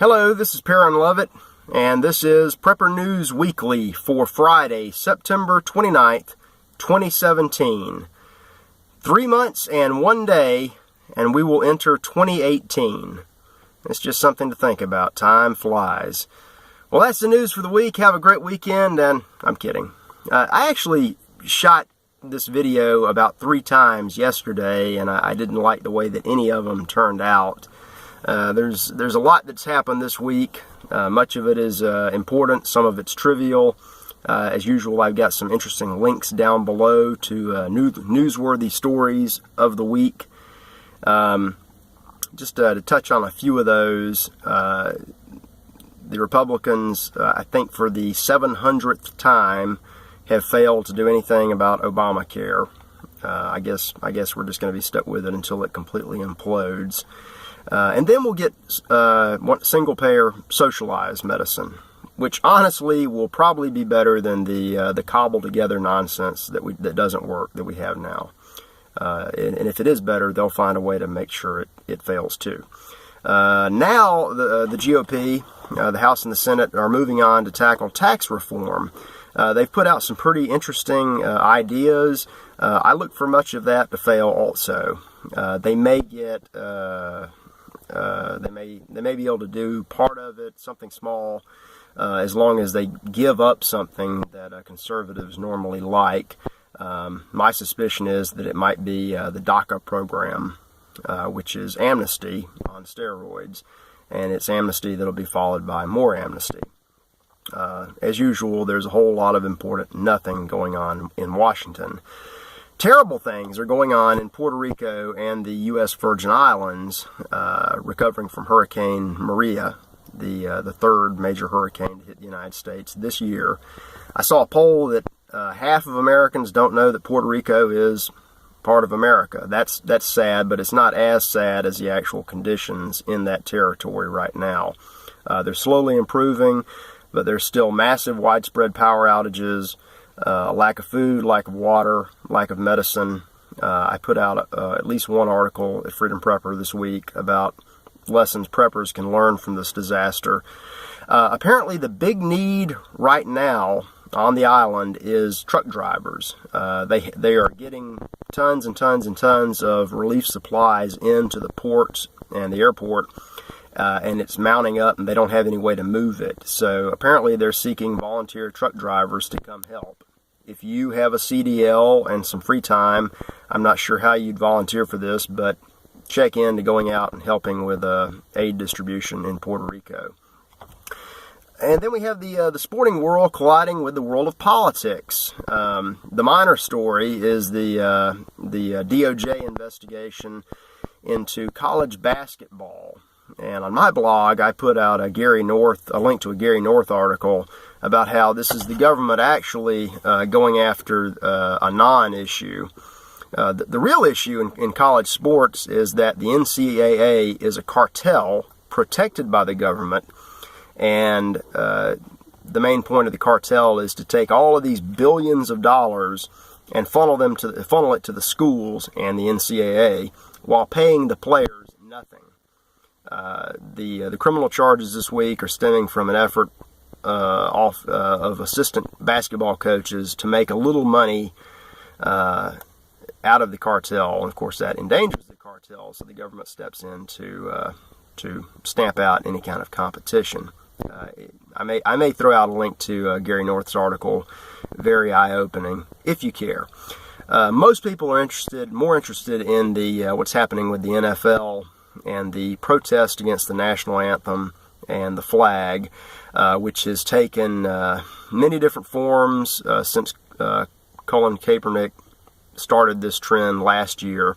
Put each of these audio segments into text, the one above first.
Hello, this is Perrin Lovett, and this is Prepper News Weekly for Friday, September 29th, 2017. 3 months and 1 day, and we will enter 2018. It's just something to think about. Time flies. Well, that's the news for the week. Have a great weekend, and I'm kidding. I actually shot this video about 3 times yesterday, and I didn't like the way that any of them turned out. There's a lot that's happened this week. Much of it is important, some of it's trivial. As usual, I've got some interesting links down below to newsworthy stories of the week. Just to touch on a few of those, the Republicans, I think for the 700th time, have failed to do anything about Obamacare. I guess we're just going to be stuck with it until it completely implodes. And then we'll get single-payer socialized medicine, which honestly will probably be better than the cobbled-together nonsense that doesn't work that we have now. And if it is better, they'll find a way to make sure it fails too. Now the GOP, the House and the Senate, are moving on to tackle tax reform. They've put out some pretty interesting ideas. I look for much of that to fail also. They may get... They may be able to do part of it, something small, as long as they give up something that conservatives normally like. My suspicion is that it might be the DACA program, which is amnesty on steroids, and it's amnesty that'll be followed by more amnesty. As usual, there's a whole lot of important nothing going on in Washington. Terrible things are going on in Puerto Rico and the U.S. Virgin Islands, recovering from Hurricane Maria, the third major hurricane to hit the United States this year. I saw a poll that half of Americans don't know that Puerto Rico is part of America. That's sad, but it's not as sad as the actual conditions in that territory right now. They're slowly improving, but there's still massive widespread power outages, lack of food, lack of water, lack of medicine. I put out at least one article at Freedom Prepper this week about lessons preppers can learn from this disaster. Apparently the big need right now on the island is truck drivers. They are getting tons and tons and tons of relief supplies into the ports and the airport, and it's mounting up and they don't have any way to move it. So apparently they're seeking volunteer truck drivers to come help. If you have a CDL and some free time, I'm not sure how you'd volunteer for this, but check into going out and helping with aid distribution in Puerto Rico. And then we have the sporting world colliding with the world of politics. The minor story is the DOJ investigation into college basketball. And on my blog, I put out a link to a Gary North article about how this is the government actually going after a non-issue. The real issue in college sports is that the NCAA is a cartel protected by the government, and the main point of the cartel is to take all of these billions of dollars and funnel it to the schools and the NCAA while paying the players nothing. The criminal charges this week are stemming from an effort of assistant basketball coaches to make a little money out of the cartel, and of course that endangers the cartel. So the government steps in to stamp out any kind of competition. I may throw out a link to Gary North's article. Very eye-opening, if you care. Most people are more interested in what's happening with the NFL and the protest against the national anthem and the flag, which has taken many different forms since Colin Kaepernick started this trend last year.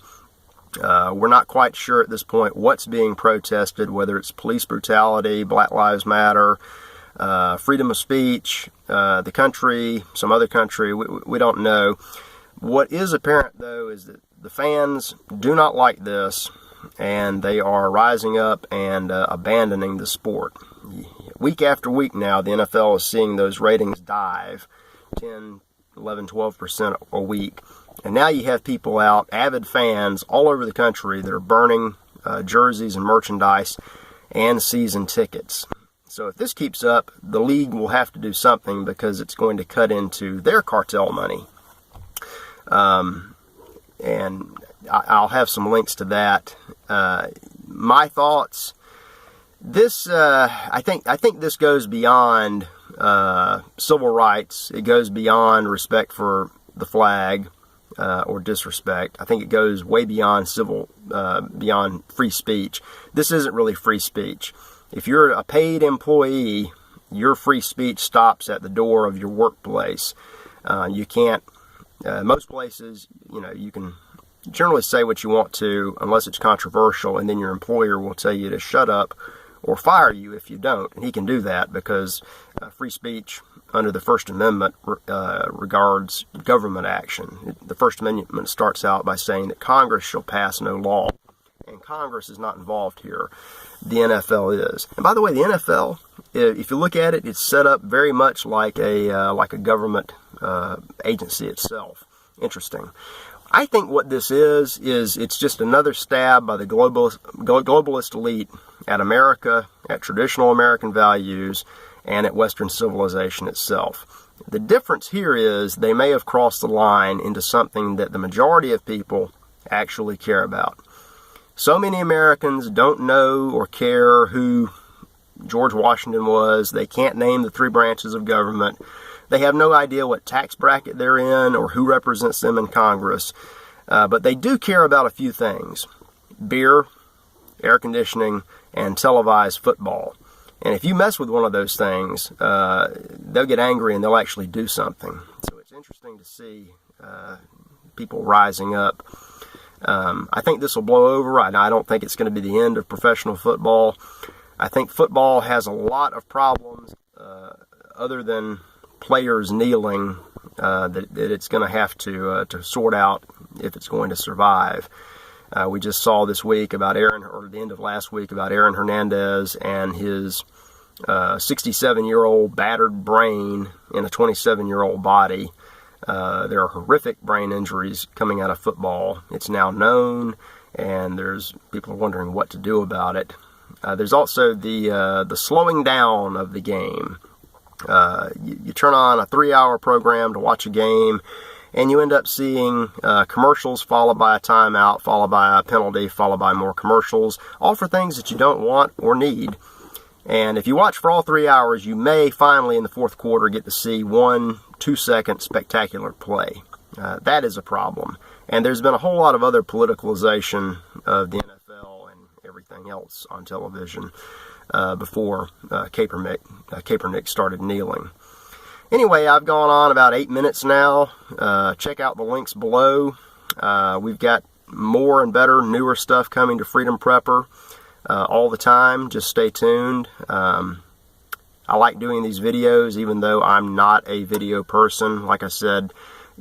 We're not quite sure at this point what's being protested, whether it's police brutality, Black Lives Matter, freedom of speech, the country, some other country. We don't know. What is apparent, though, is that the fans do not like this, and they are rising up and abandoning the sport. Week after week now, the NFL is seeing those ratings dive 10, 11, 12% a week. And now you have people out, avid fans all over the country, that are burning jerseys and merchandise and season tickets. So if this keeps up, the league will have to do something because it's going to cut into their cartel money. And I'll have some links to that. My thoughts. This, I think this goes beyond civil rights. It goes beyond respect for the flag or disrespect. I think it goes way beyond beyond free speech. This isn't really free speech. If you're a paid employee, your free speech stops at the door of your workplace. You can't. Most places, you can generally say what you want to unless it's controversial, and then your employer will tell you to shut up or fire you if you don't. And he can do that because free speech under the First Amendment regards government action. The First Amendment starts out by saying that Congress shall pass no law, and Congress is not involved here. The NFL is. And by the way, the NFL, if you look at it, it's set up very much like a government agency itself. Interesting. I think what this is it's just another stab by the globalist elite at America, at traditional American values, and at Western civilization itself. The difference here is they may have crossed the line into something that the majority of people actually care about. So many Americans don't know or care who George Washington was. They can't name the 3 branches of government. They have no idea what tax bracket they're in or who represents them in Congress. But they do care about a few things: beer, air conditioning, and televised football. And if you mess with one of those things, they'll get angry and they'll actually do something. So it's interesting to see people rising up. I think this will blow over. I don't think it's going to be the end of professional football. I think football has a lot of problems other than players kneeling that it's going to have to sort out if it's going to survive. We just saw this week about the end of last week about Aaron Hernandez and his 67-year-old battered brain in a 27-year-old body. There are horrific brain injuries coming out of football. It's now known, and there's people are wondering what to do about it. There's also the slowing down of the game. You turn on a 3-hour program to watch a game, and you end up seeing commercials followed by a timeout, followed by a penalty, followed by more commercials, all for things that you don't want or need. And if you watch for all 3 hours, you may finally in the fourth quarter get to see 1 2-second spectacular play. That is a problem. And there's been a whole lot of other politicalization of the NFL and everything else on television before Kaepernick started kneeling. Anyway, I've gone on about 8 minutes now. Check out the links below. We've got more and better, newer stuff coming to Freedom Prepper all the time. Just stay tuned. I like doing these videos, even though I'm not a video person. Like I said,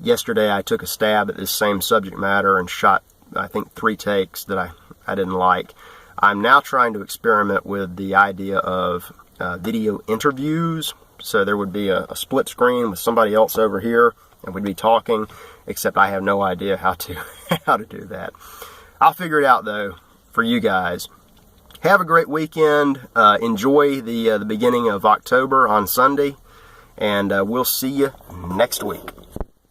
yesterday I took a stab at this same subject matter and shot, I think, 3 takes that I didn't like. I'm now trying to experiment with the idea of video interviews. So there would be a split screen with somebody else over here, and we'd be talking, except I have no idea how to do that. I'll figure it out, though, for you guys. Have a great weekend. Enjoy the beginning of October on Sunday, and we'll see you next week.